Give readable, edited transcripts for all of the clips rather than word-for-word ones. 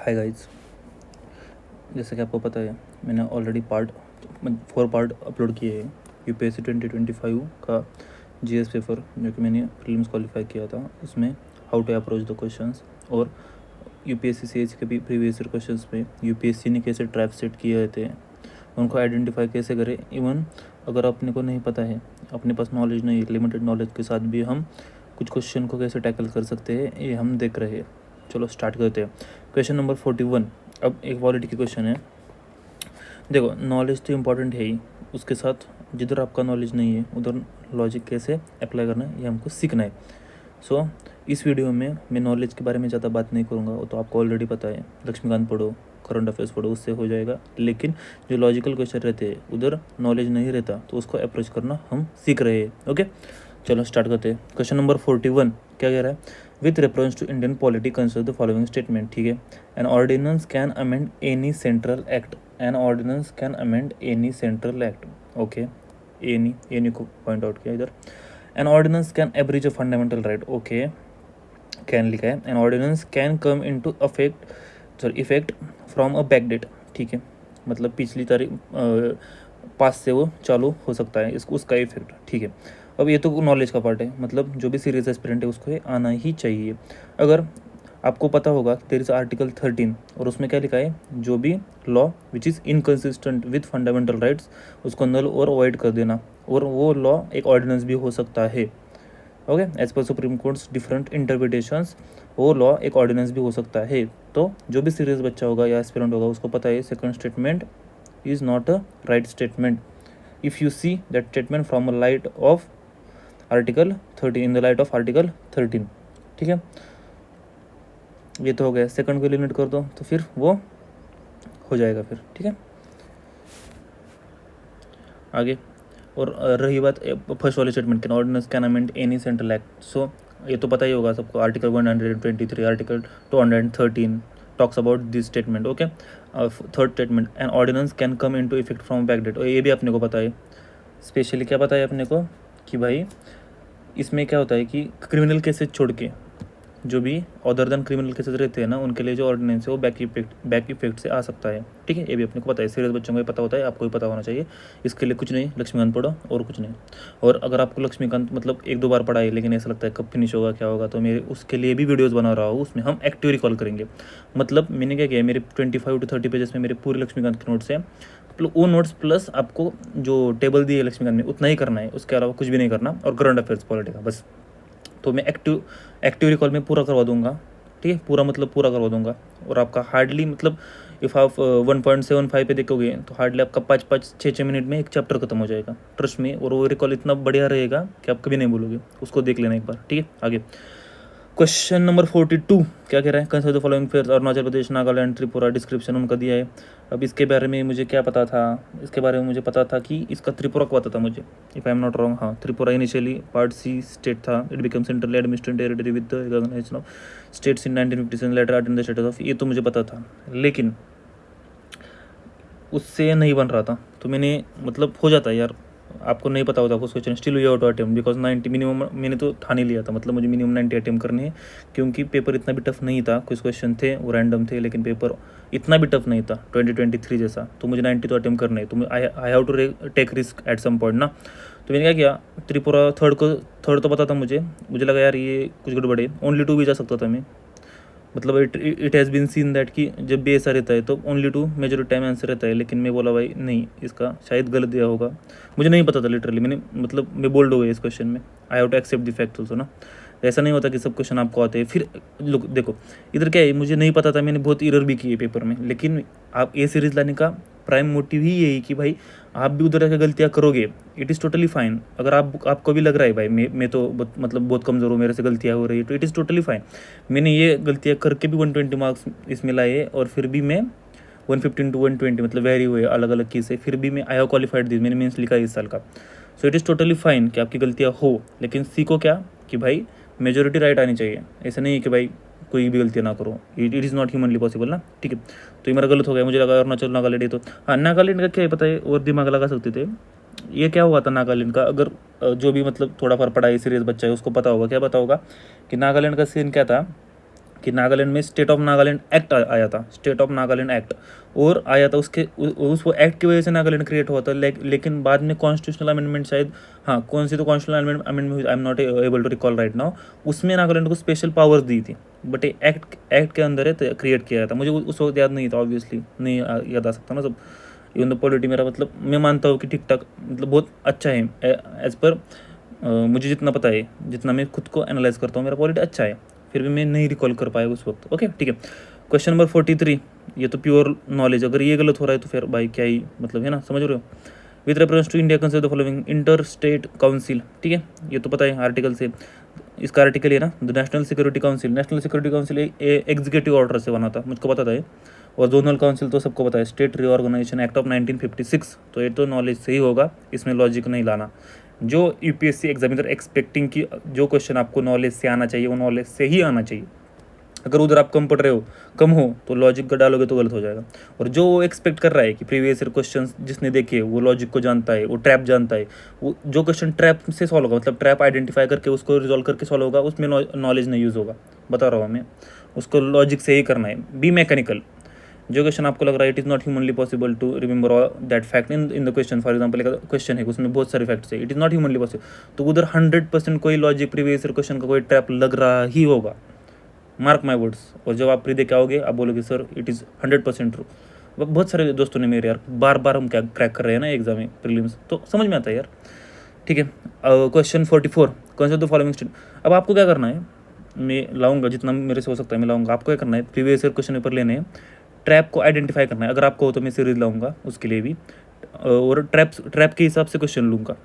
Hi guys, जैसे कि आपको पता है मैंने ऑलरेडी 4 पार्ट अपलोड किए हैं यूपीएससी 2025 का जीएस पेपर जो कि मैंने प्रीलिम्स क्वालिफाई किया था। उसमें how to approach the questions और यूपीएससी सीएच के भी प्रीवियस ईयर क्वेश्चंस में यूपीएससी ने कैसे ट्रैप सेट किए थे, उनको आइडेंटिफाई कैसे करें। इवन अगर अपने को नहीं पता है, अपने पास नॉलेज नहीं, लिमिटेड नॉलेज के साथ भी हम कुछ क्वेश्चन को कैसे टैकल कर सकते हैं, ये हम देख रहे हैं। चलो स्टार्ट करते हैं। Question number 41। अब एक पॉलिटी की क्वेश्चन है। देखो, नॉलेज तो इम्पॉर्टेंट है ही, उसके साथ जिधर आपका नॉलेज नहीं है उधर लॉजिक कैसे अप्लाई करना है ये हमको सीखना है। सो इस वीडियो में मैं नॉलेज के बारे में ज़्यादा बात नहीं करूँगा, वो तो आपको ऑलरेडी पता है। लक्ष्मीकांत पढ़ो, करंट अफेयर्स पढ़ो, उससे हो जाएगा। लेकिन जो लॉजिकल क्वेश्चन रहते हैं उधर नॉलेज नहीं रहता, तो उसको अप्रोच करना हम सीख रहे हैं। ओके, चलो स्टार्ट करते हैं। क्वेश्चन नंबर 41 क्या कह रहा है? With reference to Indian polity consider the following statement. ठीक है, an ordinance can amend any central act. An ordinance can amend any central act. Okay, any को पॉइंट आउट किया इधर। An ordinance can abridge a fundamental right. Okay, can लिखा है। An ordinance can come into effect from a back date. ठीक है, मतलब पिछली तारीख पास से वो चालू हो सकता है, इसको उसका इफेक्ट। ठीक है, अब ये तो नॉलेज का पार्ट है, मतलब जो भी सीरियस एस्पिरेंट है उसको ये आना ही चाहिए। अगर आपको पता होगा देयर इज आर्टिकल 13 और उसमें क्या लिखा है, जो भी law which is inconsistent with fundamental rights उसको नल और अवॉइड कर देना, और वो लॉ एक ऑर्डिनेंस भी हो सकता है। Okay, as per supreme courts different interpretations वो लॉ एक ऑर्डिनेंस भी हो सकता है। तो जो भी सीरियस बच्चा होगा या एस्पिरेंट होगा उसको पता है second statement is not a right statement if you see that statement from a light of article 13, in the light of article 13। ठीक है, ये तो हो गया। सेकंड को एलिमिनेट कर दो तो फिर वो हो जाएगा फिर। ठीक है, आगे। और रही बात फर्स्ट वाले statement can ordinance can amend any central act. So ये तो पता ही होगा सबको, article 123, article 213 talks about this statement. Okay, third statement an ordinance can come into effect from back date, और ये भी अपने को पता है। स्पेशली क्या पता है अपने को कि भाई इसमें क्या होता है कि क्रिमिनल केसेस छोड़ के जो भी अदर देन क्रिमिनल केसेस रहते हैं ना, उनके लिए जो ऑर्डिनेंस है वो बैक इफेक्ट से आ सकता है। ठीक है, ये भी अपने को पता है। सीरियस बच्चों को ये पता होता है, आपको भी पता होना चाहिए। इसके लिए कुछ नहीं, लक्ष्मीकांत पढ़ो और कुछ नहीं। और अगर आपको लक्ष्मीकांत मतलब 1-2 बार पढ़ा है लेकिन ऐसा लगता है कब फिनिश होगा क्या होगा, तो मेरे उसके लिए भी वीडियोज़ बना रहा हूँ, उसमें हम एक्टिव रिकॉल करेंगे। मतलब मैंने क्या किया, मेरे 25 to 30 पेजेस में मेरे पूरे लक्ष्मीकांत के नोट्स हैं, मतलब वो नोट्स प्लस आपको जो टेबल दी है लक्ष्मीकांत में उतना ही करना है, उसके अलावा कुछ भी नहीं करना। और करंट अफेयर्स पॉलिटी का बस, तो मैं एक्टिव रिकॉल में पूरा करवा दूंगा। ठीक है, पूरा मतलब पूरा करवा दूंगा। और आपका हार्डली मतलब इफ़ आप 1.75 पे देखोगे तो हार्डली आपका 5-6 मिनट में एक चैप्टर खत्म हो जाएगा, ट्रस्ट में। और वो रिकॉल इतना बढ़िया रहेगा कि आप कभी नहीं बोलोगे, उसको देख लेना एक बार। ठीक है, आगे। क्वेश्चन नंबर 42 क्या कह रहा है? Consider the following pairs, Arunachal Pradesh, Nagaland, Tripura. Description उनका दिया है। अब इसके बारे में मुझे क्या पता था, इसके बारे में मुझे पता था कि इसका त्रिपुरा को पता था मुझे, if I am not wrong. हाँ, Tripura initially part C state था। It become central administrative territory with the recognition of states in 1957, later art in the status of, ये तो मुझे पता था। लेकिन उससे नहीं बन रहा था, तो मैंने मतलब हो जाता है यार, आपको नहीं पता होता कुछ question, still you have to attempt because 90 minimum मैंने तो ठान ही लिया था, मतलब मुझे मिनिमम 90 अटेम्प्ट करने हैं। क्योंकि पेपर इतना भी टफ नहीं था, कुछ क्वेश्चन थे वो रैंडम थे, लेकिन पेपर इतना भी टफ नहीं था 2023 जैसा, तो मुझे 90 तो अटेम्प्ट करने हैं। तो I have to take risk at some point ना। तो मैंने क्या किया, त्रिपुरा थर्ड तो पता था मुझे लगा यार ये कुछ गड़बड़ है, ओनली 2 भी जा सकता था मैं। मतलब it has been seen that कि जब भी ऐसा रहता है तो ओनली 2 मेजॉरिटी टाइम आंसर रहता है। लेकिन मैं बोला भाई नहीं, इसका शायद गलत दिया होगा, मुझे नहीं पता था लिटरली। मैंने मतलब मैं बोल्ड हो गया इस क्वेश्चन में। I have to accept the fact also ना। ऐसा नहीं होता कि सब क्वेश्चन आपको आते हैं। फिर लोग देखो, इधर क्या है, मुझे नहीं पता था, मैंने बहुत एरर भी किए पेपर में। लेकिन आप ए सीरीज़ लाने का प्राइम मोटिव ही यही कि भाई आप भी उधर जाकर गलतियाँ करोगे, इट इज़ टोटली फाइन। अगर आपको भी लग रहा है भाई मैं तो मतलब बहुत कमज़ोर हूँ, मेरे से गलतियाँ हो रही है, तो इट इज़ टोटली फाइन। मैंने ये गलतियाँ करके भी 120 मार्क्स इसमें लाए, और फिर भी मैं 115 to 120 मतलब वेरी हुए अलग अलग की से, फिर भी मैं आई हैव क्वालिफाइड दिस, मैंने मीन्स लिखा है इस साल का। सो इट इज़ टोटली फाइन कि आपकी गलतियाँ हो, लेकिन सीखो क्या कि भाई मेजोरिटी राइट आनी चाहिए। ऐसा नहीं है कि भाई कोई भी गलतियाँ ना करो, it is not humanly possible ना। ठीक है, तो ये मेरा गलत हो गया, मुझे लगा अरुणाचल नागालैंड। तो हाँ, नागालैंड का क्या है पता है, और दिमाग लगा सकते थे। ये क्या हुआ था नागालैंड का, अगर जो भी मतलब थोड़ा फर पढ़ा है सीरियस बच्चा है उसको पता होगा। क्या पता होगा कि नागालैंड का सीन क्या था कि नागालैंड में स्टेट ऑफ नागालैंड एक्ट आया था, स्टेट ऑफ नागालैंड एक्ट, और आया था उसके उस वो एक्ट की वजह से नागालैंड क्रिएट हुआ था। लेकिन बाद में कॉन्स्टिट्यूशनल अमेंडमेंट शायद, हाँ कौन सी तो constitutional amendment, I am not able to recall right now, उसमें नागालैंड को स्पेशल पावर्स दी थी, बट एक्ट के अंदर है क्रिएट किया था। मुझे उस वक्त याद नहीं था, ऑब्वियसली नहीं याद आ सकता ना सब। इवन द पॉलिटी मेरा मतलब मैं मानता हूँ कि ठीक ठाक मतलब बहुत अच्छा है एज पर मुझे जितना पता है, जितना मैं खुद को एनालाइज करता हूँ, मेरा पॉलिटी अच्छा है, फिर भी मैं नहीं रिकॉल कर पाया उस वक्त। ओके ठीक है। क्वेश्चन नंबर 43, ये तो प्योर नॉलेज, अगर ये गलत हो रहा है तो फिर भाई क्या ही मतलब है ना, समझ रहे हो। With reference to India consider the following inter state council, ठीक है ये तो पता है आर्टिकल से, इसका आर्टिकल है ना, the national security council. National security council executive order से बना था, मुझको पता था ये। और जोनल काउंसिल तो सबको पता है, स्टेट रीऑर्गेनाइजेशन एक्ट ऑफ 1956, तो ये तो नॉलेज से ही होगा, इसमें लॉजिक नहीं लाना। जो यूपीएससी एग्जामिनर एक्सपेक्टिंग की जो क्वेश्चन आपको नॉलेज से आना चाहिए वो नॉलेज से ही आना चाहिए। अगर उधर आप कम पढ़ रहे हो, कम हो, तो लॉजिक का डालोगे तो गलत हो जाएगा। और जो वो एक्सपेक्ट कर रहा है कि प्रीवियस ईयर क्वेश्चन जिसने देखे वो लॉजिक को जानता है, वो ट्रैप जानता है, वो जो क्वेश्चन ट्रैप से सॉल्व होगा, मतलब ट्रैप आइडेंटिफाई करके उसको रिजॉल्व करके सॉल्व होगा, उसमें नॉलेज नहीं यूज़ होगा, बता रहा हूँ मैं। उसको लॉजिक से ही करना है। बी मैकेनिकल, जो क्वेश्चन आपको लग रहा है it is not humanly possible to remember all that fact in the question, for example एक क्वेश्चन है उसमें बहुत सारे फैक्ट्स है, it is not humanly possible, तो उधर 100% कोई लॉजिक प्रीवियस ईयर क्वेश्चन का कोई ट्रैप लग रहा ही होगा, मार्क माई वर्ड्स। और जब आप प्री दे के आओगे आप बोलोगे सर इट इज़ 100% ट्रू। बहुत सारे दोस्तों ने मेरे यार बार बार हम क्या क्रैक कर रहे हैं ना एग्जाम में प्रीलिम्स, तो समझ में आता है यार। ठीक है। क्वेश्चन 44, कौन द फॉलोइंग स्टेट। अब आपको क्या करना है, मैं लाऊंगा जितना मेरे से हो सकता है मैं लाऊंगा। आपको क्या करना है, प्रीवियस ईयर क्वेश्चन पेपर लेने हैं, ट्रैप को आइडेंटिफाई करना है। अगर आपको हो तो मैं सीरीज लाऊंगा उसके लिए भी, और ट्रैप के हिसाब से क्वेश्चन लूँगा,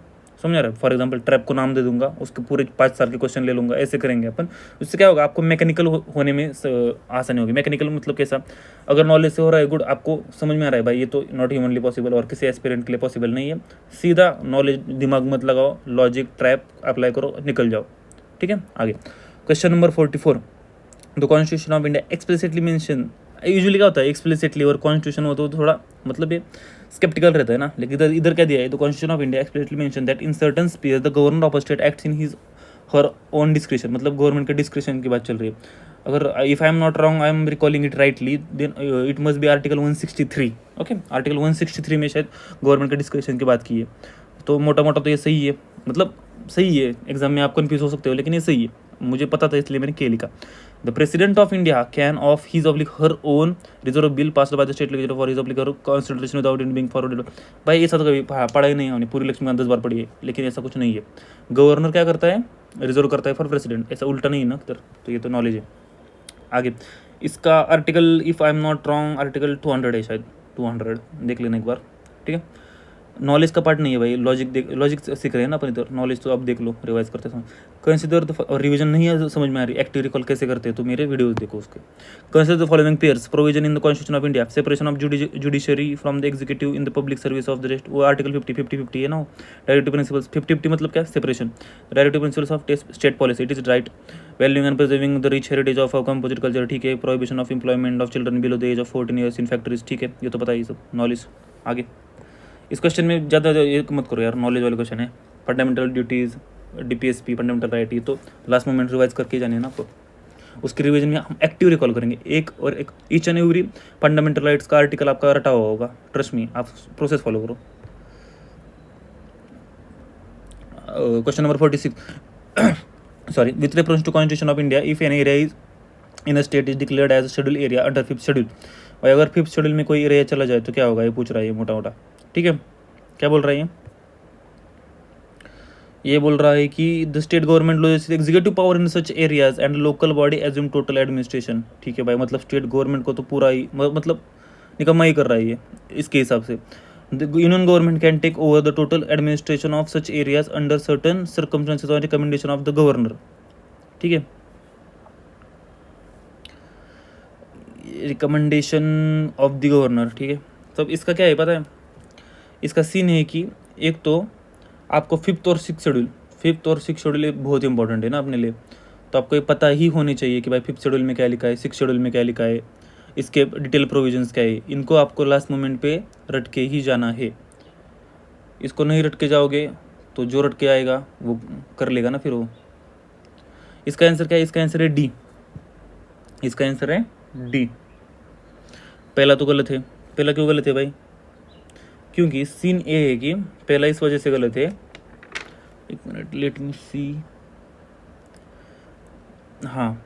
समझ रहे। फॉर एग्जांपल ट्रैप को नाम दे दूंगा, उसके पूरे 5 साल के क्वेश्चन ले लूँगा, ऐसे करेंगे अपन। उससे क्या होगा, आपको मैकेनिकल होने में आसानी होगी। मैकेनिकल मतलब कैसा, अगर नॉलेज से हो रहा है गुड, आपको समझ में आ रहा है भाई ये तो नॉट ह्यूमनली पॉसिबल और किसी एस्पिरेंट के लिए पॉसिबल नहीं है, सीधा नॉलेज दिमाग मत लगाओ, लॉजिक ट्रैप अप्लाई करो, निकल जाओ। ठीक है। आगे question number 44, the constitution of India explicitly mention. Usually क्या होता है एक्सप्लिसिटली और कॉन्स्टिट्यूशन हो तो थोड़ा मतलब ये स्केप्टिकल रहता है ना, लेकिन इधर इधर क्या दिया है, the constitution of India explicitly mention that in certain sphere the governor of a state acts in his her own description, मतलब गवर्नमेंट के डिस्क्रिप्शन की बात चल रही है। अगर if I am not wrong, I am recalling it rightly, then it must be article 163। ओके, article 163 में शायद गवर्नमेंट के डिस्क्रिप्शन की बात की है, तो मोटा मोटा तो ये सही है, मतलब सही है। एग्जाम में आप कन्फ्यूज हो सकते हो लेकिन ये सही है, मुझे पता था इसलिए मैंने के लिखा। The president of India can of his oblique her own reserve bill passed by the state legislature for his oblique consideration without in being forwarded. भाई ऐसा तो कभी पढ़ा ही नहीं, हमने पूरी लक्ष्मीकांत 10 बार पढ़ी है, लेकिन ऐसा कुछ नहीं है। गवर्नर क्या करता है, रिजर्व करता है फॉर प्रेसिडेंट, ऐसा उल्टा नहीं है ना इधर, तो ये तो नॉलेज है। आगे इसका article, if I am not wrong, article 200 है शायद, 200 देख लेना एक बार। ठीक है, नॉलेज का पार्ट नहीं है भाई, लॉजिक सीख रहे हैं ना अपन इधर, नॉलेज तो आप देख लो रिवाइज करते समय। कंसिडर द, और रिवीजन नहीं है समझ में आ रही, एक्टिव रिकॉल कैसे करते हैं तो मेरे वीडियोस देखो उसके। Consider the following pairs provision in the constitution of India, separation of judiciary from the executive in the public service of the rest, वो आर्टिकल 50 है ना। डायरेक्टिव प्रिंसिपल्स 50 मतलब क्या, सेपरेशन। Directive principles of state policy, it is right valuing and preserving the rich heritage of composite culture, ठीक है। Prohibition of employment of children below the age of 14 years in factories, ठीक है, ये तो पता ही सब नॉलेज। आगे इस क्वेश्चन में ज़्यादा ये मत करो यार, नॉलेज वाले क्वेश्चन है। Fundamental duties, DPSP, fundamental right, ये तो लास्ट मोमेंट रिवाइज करके जाने ना आपको। उसके रिवीजन में हम एक्टिव रिकॉल करेंगे, एक और एक each and every fundamental rights का आर्टिकल आपका रटा हुआ होगा, ट्रस्ट मी, आप प्रोसेस फॉलो करो। Question number 46, sorry, with reference to constitution of India, if an area is in a state is declared as schedule area under 5th schedule, और अगर 5th schedule में कोई एरिया चला जाए तो क्या होगा, ये पूछ रहा है ये मोटा मोटा। ठीक है, क्या बोल रहा है ये बोल रहा है कि the state government loses executive power in such areas and local body assume total administration. ठीक है भाई, मतलब स्टेट गवर्नमेंट को तो पूरा ही मतलब निकम्मा ही कर रहा है ये इसके हिसाब से। The union government can take over the total administration of such areas under certain circumstances और रिकमेंडेशन ऑफ द गवर्नर। ठीक है, रिकमेंडेशन ऑफ द गवर्नर, ठीक है। तब इसका क्या है पता है, इसका सीन है कि एक तो आपको 5th और 6th शेड्यूल बहुत इंपॉर्टेंट है ना अपने लिए, तो आपको ये पता ही होनी चाहिए कि भाई 5th शेड्यूल में क्या लिखा है, 6th शेड्यूल में क्या लिखा है, इसके डिटेल प्रोविजंस क्या है, इनको आपको लास्ट मोमेंट पे रट के ही जाना है। इसको नहीं रट के जाओगे तो जो रट के आएगा वो कर लेगा ना फिर वो। इसका आंसर क्या है, इसका आंसर है डी, इसका आंसर है डी। पहला तो गलत है। पहला क्यों गलत है भाई? क्योंकि सीन ए है कि पहला इस वजह से गलत है, एक मिनट लेट मी सी। हाँ,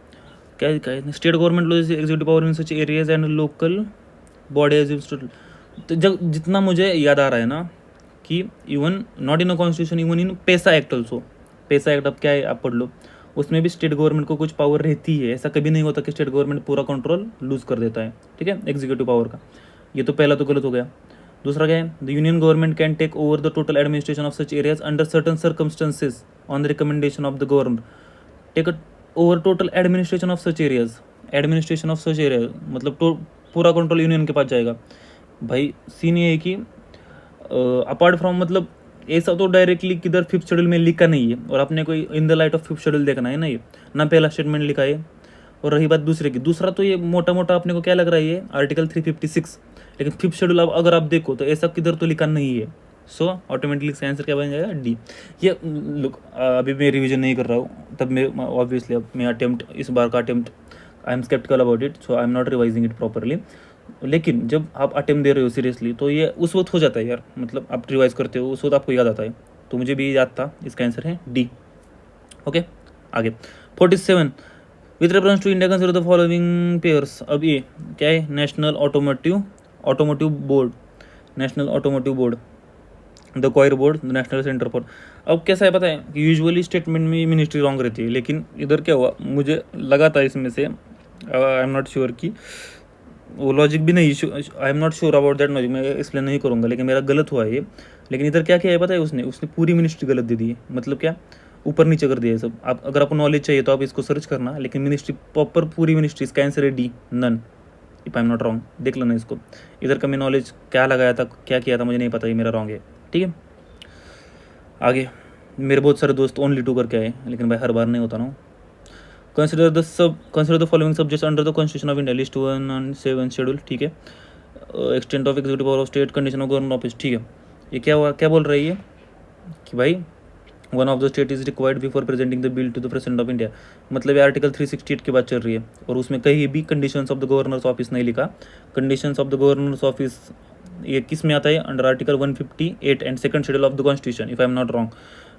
क्या है, state government loses executive power in such areas and local body. तो जब जितना मुझे याद आ रहा है ना कि even not in a constitution, even in पैसा एक्ट ऑल्सो। पैसा एक्ट अब क्या है आप पढ़ लो, उसमें भी स्टेट गवर्नमेंट को कुछ पावर रहती है। ऐसा कभी नहीं होता कि स्टेट गवर्नमेंट पूरा कंट्रोल लूज कर देता है, ठीक है, एग्जीक्यूटिव पावर का। ये तो पहला तो गलत हो गया। दूसरा क्या है, the union government can take over the total administration of such areas under certain circumstances on the recommendation of the governor. Take over total administration of such areas. Administration of such area मतलब पूरा control union के पास जाएगा। भाई scene ये है कि apart from मतलब ऐसा तो डायरेक्टली किधर फिफ्थ शेड्यूल में लिखा नहीं है, और आपने कोई in the light of fifth schedule देखना है ना, ये ना पहला स्टेटमेंट लिखा है। और रही बात दूसरे की, दूसरा तो ये मोटा मोटा अपने को क्या लग रहा है, ये आर्टिकल 356, लेकिन फिफ्थ शेड्यूल अब अगर आप देखो तो ऐसा किधर तो लिखा नहीं है। सो ऑटोमेटिकली आंसर क्या बन जाएगा, डी। ये लुक अभी मैं रिवीजन नहीं कर रहा हूँ, तब मैं ऑब्वियसली अब मैं अटेम्प्ट, इस बार का attempt I am skeptical about it, so I am not revising it properly. लेकिन जब आप अटेम्प्ट दे रहे हो सीरियसली तो ये उस वक्त हो जाता है यार, मतलब आप रिवाइज करते हो उस वक्त आपको याद आता है। तो मुझे भी याद था, इसका आंसर है डी। ओके, आगे 47 with reference to India consider the following pairs. अब ये क्या है, national automotive board, national automotive board, the coir board, the national centre for. अब कैसा है पता है कि यूजुअली स्टेटमेंट में मिनिस्ट्री रॉन्ग रहती है, लेकिन इधर क्या हुआ, मुझे लगा था इसमें से, आई एम नॉट श्योर कि वो लॉजिक भी नहीं, आई am not sure about that logic, मैं एक्सप्लेन नहीं करूँगा, लेकिन मेरा गलत हुआ है ये। लेकिन इधर क्या किया है पता है, उसने पूरी मिनिस्ट्री गलत दे दी है। मतलब क्या, ऊपर नीचे कर दिया है सब। आप अगर आपको नॉलेज चाहिए तो आप इसको सर्च करना, लेकिन मिनिस्ट्री प्रॉपर पूरी मिनिस्ट्री, इसका आंसर है D, none, if I am not wrong. देख लेना इसको, इधर का मैं नॉलेज क्या लगाया था, क्या किया था मुझे नहीं पता, ये मेरा रॉन्ग है, ठीक है। आगे मेरे बहुत सारे दोस्त ओनली 2 करके आए, लेकिन भाई हर बार नहीं होता ना। Consider the following subjects under the constitution of India, list 1 and 7 schedule, ठीक है। Extent of executive power of state, condition of government office, ठीक है। ये क्या हुआ, क्या बोल रही है कि भाई one of the state is required before presenting the bill to the president of India. मतलब ये आर्टिकल 368 की बात चल रही है, और उसमें कहीं भी conditions of the governors office नहीं लिखा। Conditions of the governors office ये किस में आता है, under article 158 and second schedule of the constitution, if I am not wrong.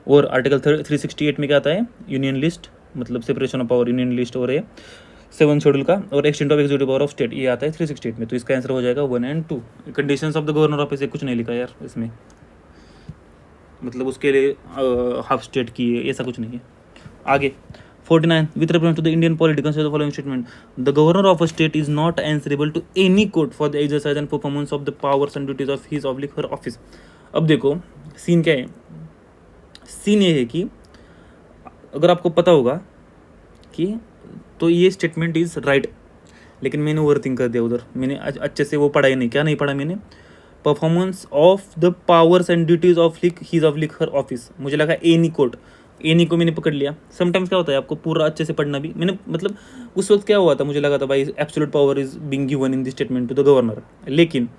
और आर्टिकल 368 में क्या आता है, यूनियन लिस्ट, मतलब separation of power, union list, और ये 7 शेड्यूल का, और extent of executive power of state, ये आता है 368 में। तो इसका आंसर हो जाएगा 1 and 2। Conditions of the governor office ये कुछ नहीं लिखा यार इसमें, मतलब उसके लिए हाफ स्टेट की है, ऐसा कुछ नहीं है। आगे 49 with reference to the Indian polity consider the following statement, the governor of a state is not answerable to any court for the exercise and performance of the powers and duties of his oblique her office. अब देखो scene क्या है, scene ये है कि अगर आपको पता होगा कि तो ये स्टेटमेंट इज राइट, लेकिन मैंने ओवरथिंक कर दिया उधर, मैंने अच्छे से वो पढ़ा ही नहीं। क्या नहीं पढ़ा मैंने, performance of the powers and duties of his oblique her office, मुझे लगा एनी कोर्ट, एनी को मैंने पकड़ लिया। समटाइम्स क्या होता है आपको पूरा अच्छे से पढ़ना भी, मैंने मतलब उस वक्त क्या हुआ था, मुझे लगा था भाई absolute power is being given in this statement to the governor, लेकिन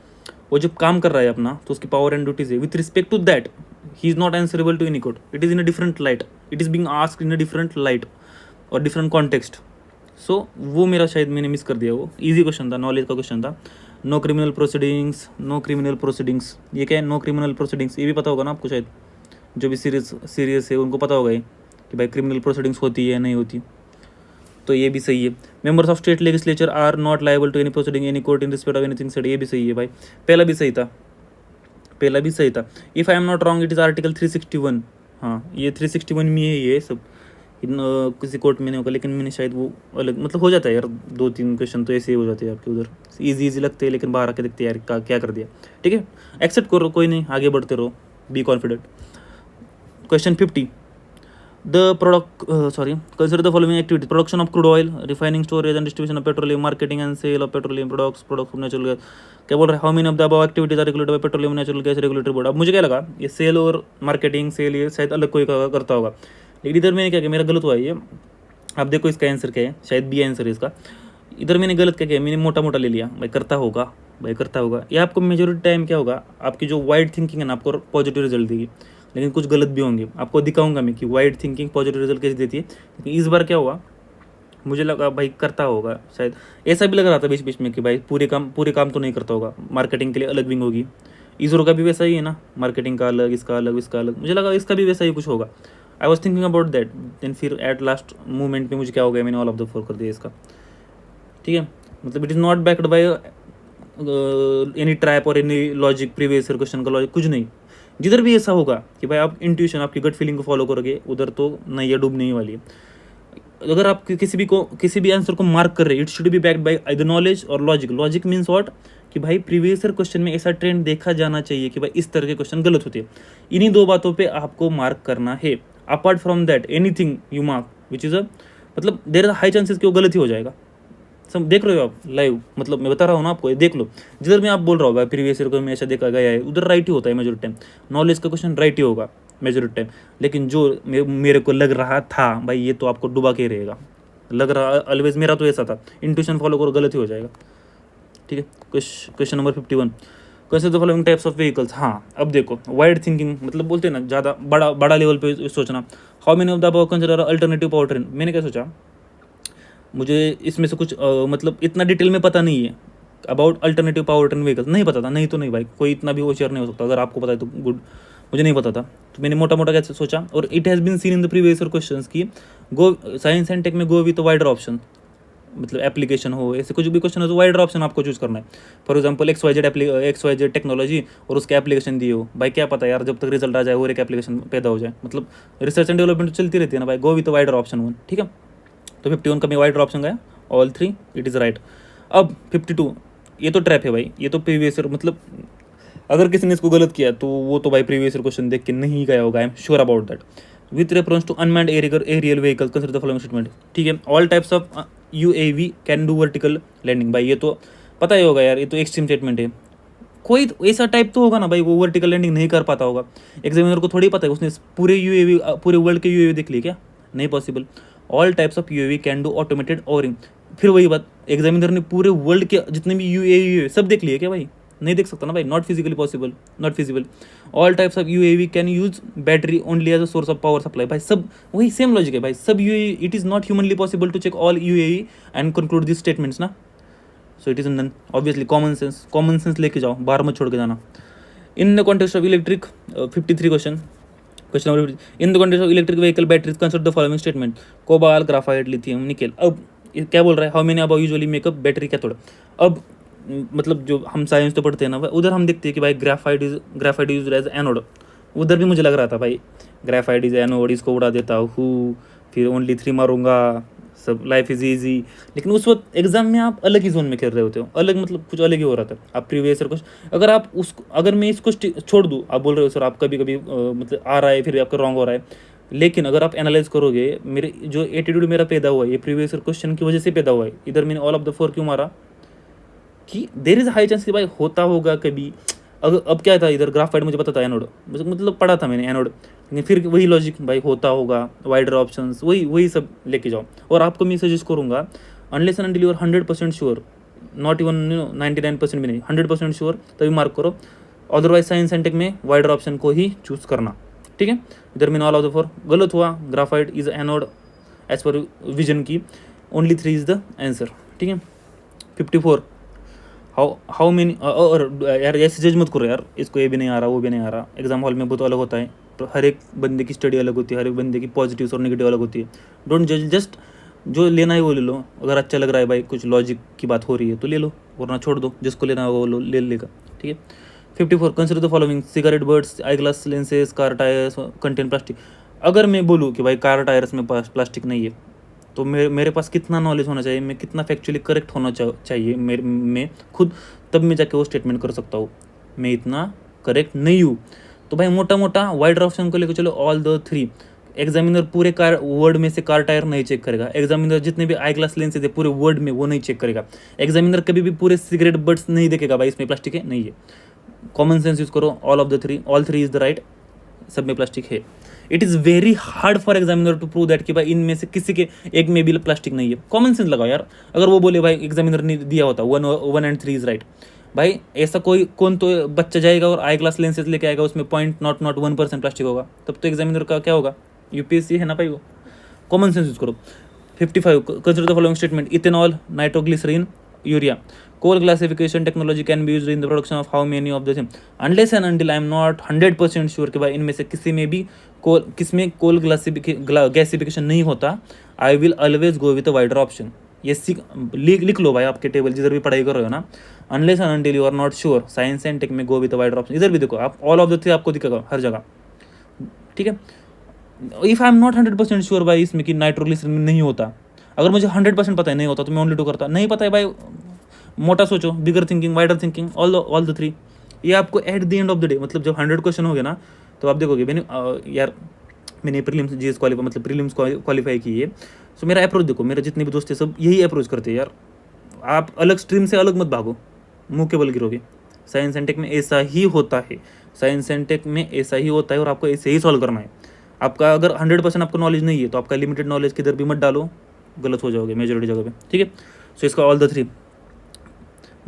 वो जब काम कर रहा है अपना तो उसकी पावर एंड ड्यूटीज है with respect to that he is not answerable to any court, it is in a different light, it is being asked in a different light और डिफरेंट कॉन्टेक्स्ट। सो वो मेरा शायद मैंने miss कर दिया, वो easy question था, knowledge का क्वेश्चन था। No criminal proceedings, no criminal proceedings, ये क्या है, नो क्रिमिनल प्रोसीडिंग्स, ये भी पता होगा ना आपको शायद, जो भी सीरियस है उनको पता होगा ये कि भाई क्रिमिनल प्रोसीडिंग्स होती है नहीं होती, तो ये भी सही है। Members of state legislature are not liable to any proceeding any court in respect of anything said, ये भी सही है भाई, पहला भी सही था, पहला भी सही था। If I am not wrong it is article 361, हाँ ये 361 में है ये सब, किसी कोर्ट में नहीं होगा, लेकिन मैंने शायद वो अलग, मतलब हो जाता है यार 2-3 क्वेश्चन तो ऐसे ही हो जाते हैं आपके उधर, इजी लगते हैं, लेकिन बाहर आके देखते हैं यार क्या कर दिया, ठीक है, एक्सेप्ट करो, कोई नहीं, आगे बढ़ते रहो, be confident. Question 50, the product consider the following activities, production of crude oil, refining, storage and distribution of petroleum, marketing and sale of petroleum products of natural gas. क्या बोल रहा है, how many of the above activities are regulated by petroleum natural gas regulatory board. अब मुझे क्या लगा ये cell और मार्केटिंग, सेल ये शायद अलग कोई करता होगा, लेकिन इधर मैंने क्या किया, मेरा गलत हुआ ये। अब देखो इसका आंसर क्या है, शायद बी आंसर है इसका। इधर मैंने गलत क्या किया, मैंने मोटा मोटा ले लिया, भाई करता होगा, भाई करता होगा। ये आपको मेजोरिटी टाइम क्या होगा, आपकी जो वाइड थिंकिंग है ना आपको पॉजिटिव रिजल्ट देगी, लेकिन कुछ गलत भी होंगे, आपको दिखाऊंगा मैं कि वाइड थिंकिंग पॉजिटिव रिजल्ट कैसे देती है। लेकिन इस बार क्या हुआ, मुझे लगा भाई करता होगा शायद, ऐसा भी लग रहा था बीच बीच में कि भाई पूरे काम तो नहीं करता होगा, मार्केटिंग के लिए अलग विंग होगी। इसरो का भी वैसा ही है ना, मार्केटिंग का अलग, इसका अलग, इसका अलग, मुझे लगा इसका भी वैसा ही कुछ होगा। I was thinking about that, then फिर एट लास्ट मोमेंट में मुझे क्या हो गया, मैंने ऑल ऑफ द फोर कर दिया इसका। ठीक है, मतलब it is not backed by any trap और any logic, previous year question का लॉजिक, कुछ नहीं। जिधर भी ऐसा होगा कि भाई आप इंट्यूशन, आपकी गट फीलिंग को फॉलो करोगे, उधर तो नैया डूबने ही वाली है। अगर आप किसी भी आंसर को मार्क कर रहे हैं, it should B backed by either knowledge और लॉजिक। लॉजिक मीन्स व्हाट, कि भाई प्रीवियस ईयर क्वेश्चन में ऐसा ट्रेंड देखा जाना चाहिए कि भाई इस तरह के क्वेश्चन गलत होते हैं। इन्हीं दो बातों पे आपको मार्क करना है। Apart from that anything you mark which is मतलब देयर इज हाई चांसेस कि वो गलत ही हो जाएगा। सब देख रहे हो आप लाइव, मतलब मैं बता रहा हूँ ना आपको, ये देख लो। जिधर मैं आप बोल रहा हूँ भाई प्रीवियस ईयर को में ऐसा देखा गया है, उधर राइट ही होता है मेजोरिटी टाइम। नॉलेज का क्वेश्चन राइट ही होगा मेजोरिटी टाइम। लेकिन जो मेरे को लग रहा था भाई ये तो आपको डुबा के रहेगा, लग रहा ऑलवेज, मेरा तो ऐसा था, इंट्यूशन फॉलो करो गलत ही हो जाएगा। ठीक है, क्वेश्चन नंबर 51, कैसे the following types of vehicles. हाँ अब देखो, वाइड थिंकिंग मतलब बोलते हैं ना, ज़्यादा बड़ा लेवल पे सोचना। How many of the above consider alternative power train. मैंने क्या सोचा, मुझे इसमें से कुछ मतलब इतना डिटेल में पता नहीं है about alternative power train vehicle, नहीं पता था। नहीं तो नहीं भाई, कोई इतना भी होशियार नहीं हो सकता, अगर आपको पता है तो गुड, मुझे नहीं पता था। तो मैंने मोटा मोटा कैसे सोचा, और it has been seen in the previous year questions की गो साइंस एंड टेक में गो विथ वाइडर ऑप्शन, मतलब एप्लीकेशन हो, ऐसे कुछ भी क्वेश्चन हो तो वाइडर ऑप्शन आपको चूज करना है। फॉर एग्जांपल XYZ टेक्नोलॉजी और उसके एप्लीकेशन दिए हो, भाई क्या पता यार जब तक रिजल्ट आ जाए और एक एप्लीकेशन पैदा हो जाए, मतलब रिसर्च एंड डेवलपमेंट तो चलती रहती है ना भाई। गो विथ वाइडर ऑप्शन 1। ठीक है, तो 51 का मैं वाइडर ऑप्शन गया, ऑल 3 इट इज़ राइट। अब 52, ये तो ट्रैप है भाई, ये तो प्रीवियस ईयर, मतलब अगर किसी ने इसको गलत किया तो वो तो भाई प्रीवियस ईयर क्वेश्चन देख के नहीं गया होगा, I am sure about that. With reference to unmanned aerial vehicle consider the following statement. ठीक है, all types of UAV can do vertical landing. भाई ये तो पता ही होगा यार, ये तो एक्सट्रीम स्टेटमेंट है। कोई ऐसा टाइप तो होगा ना भाई वो वर्टिकल लैंडिंग नहीं कर पाता होगा। एग्जामिनर को थोड़ी पता है, उसने पूरे UAV पूरे वर्ल्ड के UAV देख लिए क्या, नहीं possible. All types of UAV can do automated O-ring. फिर वही बात, एग्जामिनर ने पूरे वर्ल्ड के जितने भी UAV सब देख लिए क्या भाई, नहीं देख सकता ना भाई, not physically possible, not feasible. All types of UAV can use battery only as a source of power supply. भाई सब वही सेम लॉजिक है भाई, सब UAV, it is not humanly possible to check all UAV and conclude this statements ना। So it is none, obviously common sense लेके जाओ, बाहर मत छोड़ के जाना। In the context of electric 53 question number 50, in the context of electric vehicle batteries consider the following statement. Cobalt, graphite, lithium, nickel. अब ये क्या बोल रहा है, how many about usually make up battery cathode. अब मतलब जो हम साइंस तो पढ़ते हैं ना, उधर हम देखते हैं कि भाई graphite is use as anode. उधर भी मुझे लग रहा था भाई ग्राफाइट इज एनोड, इसको उड़ा देता हूँ, फिर ओनली 3 मारूंगा, सब लाइफ इज ईजी। लेकिन उस वक्त एग्जाम में आप अलग ही जोन में खेल रहे होते हो, अलग मतलब कुछ अलग ही हो रहा था। आप प्रीवियस ईयर क्वेश्चन, अगर मैं इसको छोड़ दूँ, आप बोल रहे हो सर आप कभी कभी मतलब आ रहा है फिर आपका रॉन्ग हो रहा है, लेकिन अगर आप एनालाइज करोगे, मेरे जो एटीट्यूड मेरा पैदा हुआ है ये प्रीवियस ईयर क्वेश्चन की वजह से पैदा हुआ है। इधर मैंने ऑल ऑफ द 4 क्यों मारा, कि देर इज हाई चांस कि भाई होता होगा कभी। अगर अब क्या था, इधर ग्राफाइट मुझे पता था एनोड, मतलब पढ़ा था मैंने एनोड, लेकिन फिर वही लॉजिक भाई होता होगा, वाइडर ऑप्शंस, वही सब लेके जाओ। और आपको मैं सजेस्ट करूँगा, unless and until you are 100% sure, not even 99% भी नहीं, 100% श्योर, तभी मार्क करो। अदरवाइज साइंस एंड टेक में वाइडर ऑप्शन को ही चूज़ करना। ठीक है, इधर मैंने ऑल ऑफ द 4 गलत हुआ। Graphite is anode as per vision की, ओनली 3 इज द आंसर। ठीक है, 54, हाउ मेनी, और यार ऐसे जज मत करो यार, इसको ये भी नहीं आ रहा वो भी नहीं आ रहा। एग्जाम हॉल में बहुत अलग होता है, तो हर एक बंदे की स्टडी अलग होती है, हर एक बंदे की पॉजिटिव और नेगेटिव अलग होती है। डोंट जज, जस्ट जो लेना है वो ले लो। अगर अच्छा लग रहा है भाई, कुछ लॉजिक की बात हो रही है तो ले लो, वरना छोड़ दो, जिसको लेना है वो ले लेगा। ठीक है, 54, consider the following. Cigarette birds, I glass lenses, car tyres contain plastic. अगर मैं बोलूँ कि भाई कार टायर्स में प्लास्टिक नहीं है, तो मेरे पास कितना नॉलेज होना चाहिए, मैं कितना फैक्चुअली करेक्ट होना चाहिए मैं खुद, तब मैं जाके वो स्टेटमेंट कर सकता हूँ। मैं इतना करेक्ट नहीं हूँ। तो भाई मोटा मोटा वाइडर ऑप्शन को लेकर चलो, ऑल द 3। एग्जामिनर पूरे कार वर्ड में से कार टायर नहीं चेक करेगा। एग्जामिनर जितने भी आई ग्लास लेंसेज है पूरे वर्ड में वो नहीं चेक करेगा। एग्जामिनर कभी भी पूरे सिगरेट बर्ड्स नहीं देखेगा भाई इसमें प्लास्टिक है नहीं है। कॉमन सेंस यूज करो, all of the 3, all 3 is the right, सब में प्लास्टिक है। It is very hard for examiner to prove that कि भाई इनमें से किसी के एक में भी प्लास्टिक नहीं है। कॉमन सेंस लगाओ यार, अगर वो बोले भाई एग्जामिनर ने दिया होता 1 and 3 इज राइट, भाई ऐसा कौन तो बच्चा जाएगा और आई ग्लास लेंसेज लेके आएगा, उसमें 0.01% प्लास्टिक होगा, तब तो एग्जामिनर का क्या होगा, UPSC है ना भाई वो। कॉमन सेंस यूज करो। 55, consider the following statement: ethanol, nitroglycerin, urea. Coal classification technology can be used in the production of how many of the same? Unless and until I am not 100% sure कि भाई इनमें से किसी में भी किसमें coal gasification नहीं होता, I will always go with a wider option. ये लिख लो भाई आपके टेबल जिधर भी पढ़ाई कर रहे हो ना. Unless and until you are not sure, science and tech में go with a wider option. इधर भी देखो आप, ऑल ऑफ द थ्री आपको दिखेगा हर जगह. ठीक है. If I am not 100% sure भाई इसमें कि नाइट्रोग्लिसरीन में नहीं होता, अगर मुझे 100% पता है नहीं होता तो मैं ओनली 2 करता. नहीं पता है भाई, मोटा सोचो, bigger thinking, wider thinking, all the 3. ये आपको at the end of the day, मतलब जब 100 क्वेश्चन हो गए ना, तो आप देखोगे मैंने यार मैंने प्रीलिम्स जीएस क्वालिफाई मतलब प्रीलिम्स क्वालिफाई की है. सो मेरा अप्रोच देखो, मेरे जितने भी दोस्त हैं सब यही अप्रोच करते हैं यार. आप अलग स्ट्रीम से अलग मत भागो, मुँह के बल गिरोगे. साइंस एंड टेक में ऐसा ही होता है, साइंस एंड टेक में ऐसा ही होता है और आपको ऐसे ही सॉल्व करना है. आपका अगर 100% आपको नॉलेज नहीं है तो आपका लिमिटेड नॉलेज किधर भी मत डालो, गलत हो जाओगे मेजोरिटी जगह पे. ठीक है. सो इसका ऑल द 3.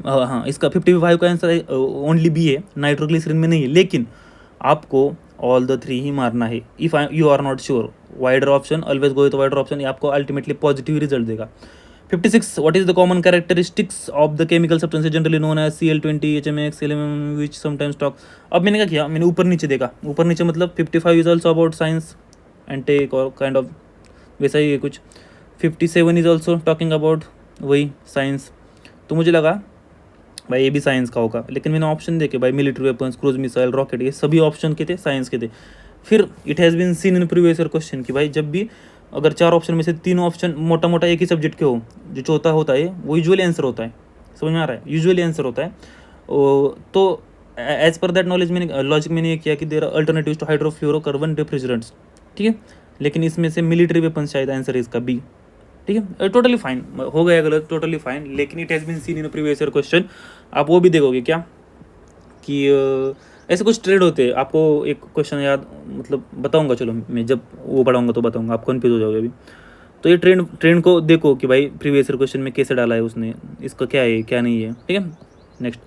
हाँ, इसका 55 का आंसर ओनली बी है, नाइट्रोग्लिसरीन में नहीं है. लेकिन आपको ऑल द 3 ही मारना है. If you are not sure, wider option, always go with wider option, ये आपको अल्टीमेटली पॉजिटिव रिजल्ट देगा. 56, what is the common characteristics of the chemical substance generally known as Cl20, HMX, LMM which sometimes talk. अब मैंने क्या किया, मैंने ऊपर नीचे देखा. ऊपर नीचे मतलब 55 is also about science and tech और काइंड ऑफ वैसा ही है कुछ. 57 इज ऑल्सो टॉकिंग अबाउट वही साइंस. तो मुझे लगा भाई ये भी साइंस का होगा, लेकिन मैंने ऑप्शन देखे भाई military weapons, cruise missile, rocket, ये सभी ऑप्शन के थे, साइंस के थे. फिर it has been seen in previous year question कि भाई जब भी अगर 4 ऑप्शन में से 3 ऑप्शन मोटा मोटा एक ही सब्जेक्ट के हो, जो चौथा होता है वो यूजुअली आंसर होता है. समझ में आ रहा है, यूजुअली आंसर होता है. तो एज पर दैट नॉलेज मैंने लॉजिक मैंने ये किया कि there are alternatives to hydrofluorocarbon refrigerants. ठीक है. लेकिन इसमें से मिलिट्री वेपन शायद आंसर है इसका बी. ठीक है. टोटली फाइन हो गया, गलत, टोटली फाइन. लेकिन it has been seen in previous year question. आप वो भी देखोगे क्या कि ऐसे कुछ ट्रेड होते हैं. आपको एक क्वेश्चन याद मतलब बताऊंगा, चलो मैं जब वो पढ़ाऊंगा तो बताऊंगा, आप कन्फ्यूज हो जाओगे अभी. तो ये ट्रेंड को देखो कि भाई प्रीवियस ईयर क्वेश्चन में कैसे डाला है उसने, इसका क्या है क्या नहीं है. ठीक है. नेक्स्ट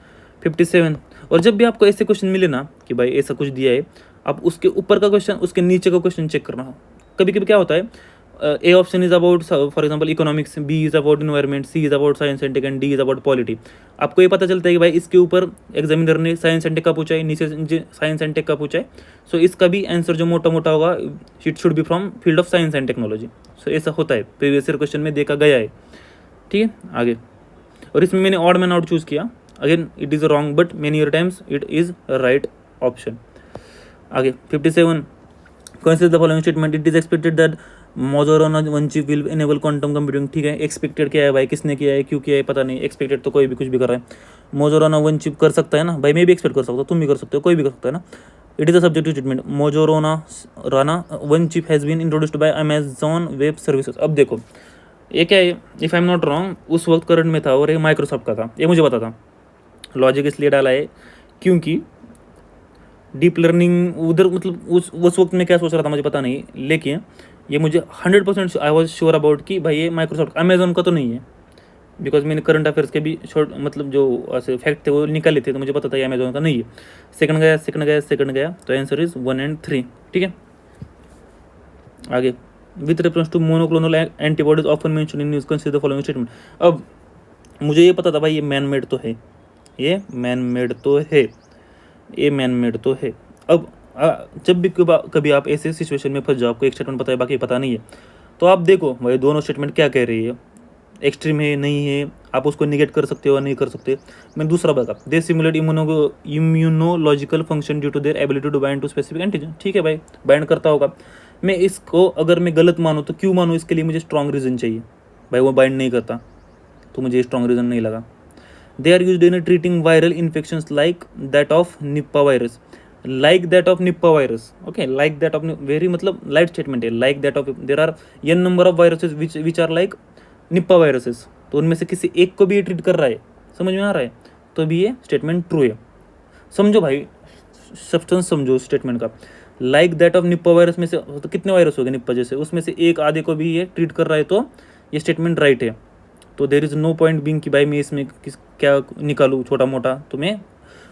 57. और जब भी आपको ऐसे क्वेश्चन मिले ना कि भाई ऐसा कुछ दिया है, आप उसके ऊपर का क्वेश्चन उसके नीचे का क्वेश्चन चेक करना. कभी कभी क्या होता है, A option is about for example economics, B is about environment, C is about science and tech and D is about polity. आपको ये पता चलता है कि भाई इसके ऊपर एग्जामिनर ने साइंस एंड टेक का पूछा है, नीचे साइंस एंड टेक का पूछा है. सो इसका भी आंसर जो मोटा मोटा होगा, it should be from field of science and technology. So ऐसा होता है, प्रीवियस ईयर क्वेश्चन में देखा गया है. ठीक है. आगे, और इसमें मैंने ऑड मैन आउट चूज़ किया. Again it is wrong but many year times it is right option. आगे 57. Consider the following statement, it is expected that Majorana one chip will enable quantum computing. ठीक है. Expected क्या है भाई, किसने किया है, क्यों किया है, पता नहीं. एक्सपेक्टेड तो कोई भी कुछ भी कर रहा है. मोजोरोना वन चिप कर सकता है ना भाई, मैं भी एक्सपेक्ट कर सकता हूँ, तुम भी कर सकते हो, कोई भी कर सकता है ना. It is a subjective statement. Majorana राना one chip has been introduced by Amazon Web Services. अब देखो ये क्या है, if I am not wrong उस वक्त करंट में था और ये माइक्रोसॉफ्ट का था, ये मुझे पता था. लॉजिक इसलिए डाला है क्योंकि डीप लर्निंग उधर मतलब उस वक्त में क्या सोच रहा था मुझे पता नहीं, लेकिन ये मुझे 100% आई वॉज श्योर अबाउट कि भाई ये माइक्रोसॉफ्ट, अमेजोन का तो नहीं है. बिकॉज मैंने करंट अफेयर्स के भी शॉर्ट मतलब जो ऐसे फैक्ट थे वो निकाले थे, तो मुझे पता था ये अमेजोन का नहीं है. सेकंड गया तो आंसर इज 1 and 3. ठीक है. आगे, with reference to monoclonal antibodies often mention in news, consider the following statement. अब मुझे ये पता था भाई ये मैन मेड तो है, ये मैन मेड तो है, ये मैन मेड तो है. अब जब भी कभी आप ऐसे सिचुएशन में फंस जाओ, आपको एक स्टेटमेंट पता है बाकी पता नहीं है, तो आप देखो भाई दोनों स्टेटमेंट क्या कह रही है, एक्सट्रीम है नहीं है, आप उसको निगेट कर सकते हो या नहीं कर सकते. मैं दूसरा बता, they simulate immunological function due to their ability to bind to specific antigen. ठीक है भाई, बाइंड करता होगा. मैं इसको अगर मैं गलत मानूँ तो क्यों मानूँ, इसके लिए मुझे स्ट्रॉन्ग रीज़न चाहिए. भाई वो बाइंड नहीं करता तो मुझे स्ट्रॉन्ग रीज़न नहीं लगा. They are used in treating viral infections like that of Nipah virus. Like that of Nipah virus. Okay, like that of very मतलब light statement है. Like that of there are n number of viruses which are like Nipah viruses. तो उनमें से किसी एक को भी ये ट्रीट कर रहा है, समझ में आ रहा है, तो भी ये स्टेटमेंट ट्रू है. समझो भाई, सब्सटेंस समझो स्टेटमेंट का. Like that of Nipah virus में से तो कितने वायरस हो गए निपा जैसे, उसमें से एक आधे को भी ये ट्रीट कर रहा है, तो ये स्टेटमेंट राइट है. तो there is no point being कि भाई मैं इसमें क्या निकालूँ छोटा मोटा, तो मैं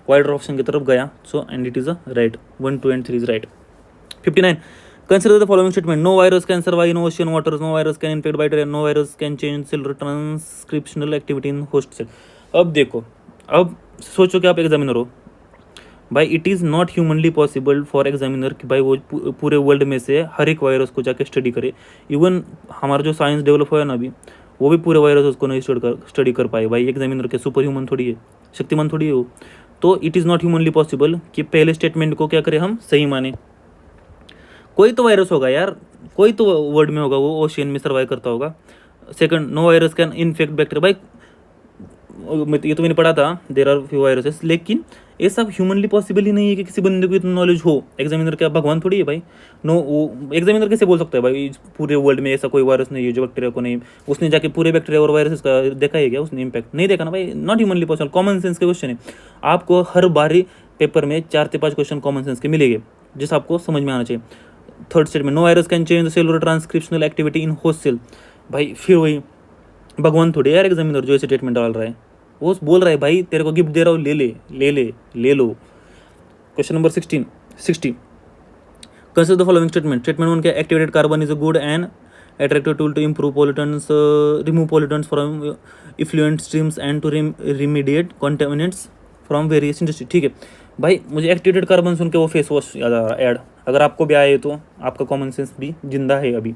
वाइडर ऑप्शन की तरफ गया. So and it is a right. 1, 2 and 3 is right. 59. Consider the following statement: no virus can survive in ocean waters, no virus can infect bacteria, no virus can change cell transcriptional activity in host cell. अब देखो, अब सोचो कि आप examiner हो भाई, it is not humanly possible for examiner कि भाई वो पूरे वर्ल्ड में से हर एक वायरस को जाके स्टडी करे। इवन हमारा जो साइंस डेवलप हुआ है ना अभी, वो भी पूरे वायरस को नहीं स्टडी कर पाए भाई। एग्जामिनर के सुपर ह्यूमन थोड़ी है, शक्तिमान थोड़ी है वो। तो it is not humanly possible कि पहले स्टेटमेंट को क्या करें हम, सही माने। कोई तो वायरस होगा यार, कोई तो वर्ल्ड में होगा, वो ओशियन में सर्वाइव करता होगा। Second, no virus can infect bacteria. भाई ये तो मैंने पढ़ा था, देर आर फ्यू वायरसेस, लेकिन ये सब ह्यूमनली पॉसिबल ही नहीं है कि किसी बंदे को इतना नॉलेज हो। एग्जामिनर क्या भगवान थोड़ी है भाई। नो, वो एग्जामिनर कैसे बोल सकता है भाई पूरे वर्ल्ड में ऐसा कोई वायरस नहीं है जो बैक्टीरिया को नहीं, उसने जाके पूरे बैक्टीरिया और वायरसेस का देखा है क्या, उसने इम्पैक्ट नहीं देखा ना भाई। Not humanly possible, common sense के क्वेश्चन है। आपको हर बारी पेपर में 4 से 5 क्वेश्चन कॉमन सेंस के मिलेंगे, जिस आपको समझ में आना चाहिए। Third statement, no virus can change cellular transcriptional activity in host cell. भाई फिर वही भगवान थोड़ी यार एग्जामिनर जो ऐसे स्टेटमेंट डाल रहा है। वो बोल रहा है भाई तेरे को गिफ्ट दे रहा हूँ, ले लो। Question number 60, consider the following statement. Statement 1 क्या, activated carbon is a good and attractive tool to improve pollutants, remove pollutants from effluent streams and to remediate contaminants from various industry. ठीक है भाई, मुझे activated carbon सुन के वो face wash याद आ रहा है ऐड। अगर आपको भी आए तो आपका कॉमन सेंस भी जिंदा है अभी।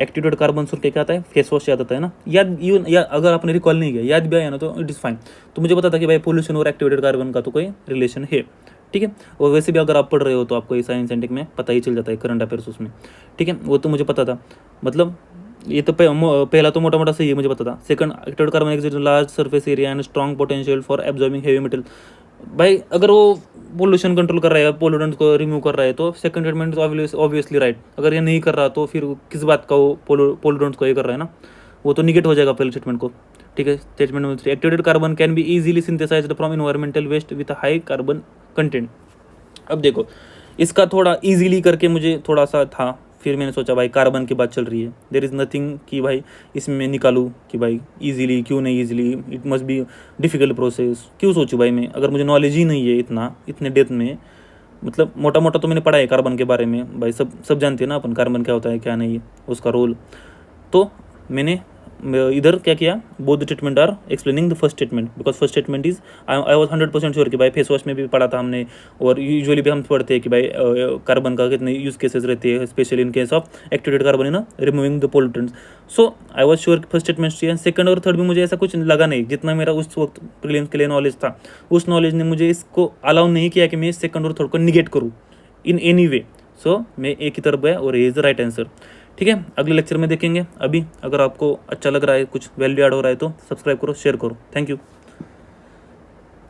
एक्टिवेटेड कार्बन सुन के क्या आता है, फेस वॉश याद आता है ना, या अगर आपने रिकॉल नहीं किया, याद भी आया ना, तो इट इज़ फाइन। तो मुझे पता था कि भाई पोल्यूशन और एक्टिवेटेड कार्बन का तो कोई रिलेशन है। ठीक है, और वैसे भी अगर आप पढ़ रहे हो तो आपको ये साइंस एंड टेक में पता ही चल जाता है, करंट अफेयर्स उसमें। ठीक है, वो तो मुझे पता था। मतलब ये तो पहला तो मोटा मोटा सही है, मुझे पता था। Second, activated carbon exist large surface area and strong potential for absorbing heavy metal. भाई अगर वो पोल्यूशन कंट्रोल कर रहा है, पोल्यूटेंट्स को रिमूव कर रहा है, तो सेकंड स्टेटमेंट ऑब्वियसली राइट। अगर ये नहीं कर रहा तो फिर किस बात का वो पोल्यूटेंट्स को ये कर रहा है ना, वो तो निगेट हो जाएगा पहले स्टेटमेंट को। ठीक है, statement number 3, activated carbon can be easily synthesised from environmental waste with high carbon content. अब देखो, इसका थोड़ा इजीली करके मुझे थोड़ा सा था, फिर मैंने सोचा भाई कार्बन की बात चल रही है, देयर इज़ नथिंग कि भाई इसमें निकालूँ कि भाई इजीली क्यों नहीं, easily it must be difficult process क्यों सोचूँ भाई मैं, अगर मुझे नॉलेज ही नहीं है इतने डेप्थ में। मतलब मोटा मोटा तो मैंने पढ़ा है कार्बन के बारे में भाई, सब जानते हैं ना अपन कार्बन क्या होता है क्या नहीं है, उसका रोल। तो मैंने इधर क्या किया, both statement are explaining the first statement, because first statement is I was 100% sure कि भाई फेस वॉश में भी पढ़ा था हमने, और यूजुअली भी हम पढ़ते हैं कि भाई कार्बन का कितने यूज केसेस रहते हैं, specially in case of activated carbon in removing the pollutants. So I was sure first statement चाहिए। सेकंड और थर्ड में मुझे ऐसा कुछ लगा नहीं, जितना मेरा उस वक्त प्रीलिम्स के लिए नॉलेज था, उस नॉलेज ने मुझे इसको अलाउ नहीं किया कि मैं सेकंड और थर्ड को निगेट करूँ इन एनी वे। सो मैं एक ही तरफ गया और ये इज़ द राइट आंसर। ठीक है, अगले लेक्चर में देखेंगे। अभी अगर आपको अच्छा लग रहा है, कुछ वैल्यू ऐड हो रहा है तो सब्सक्राइब करो, शेयर करो। Thank you.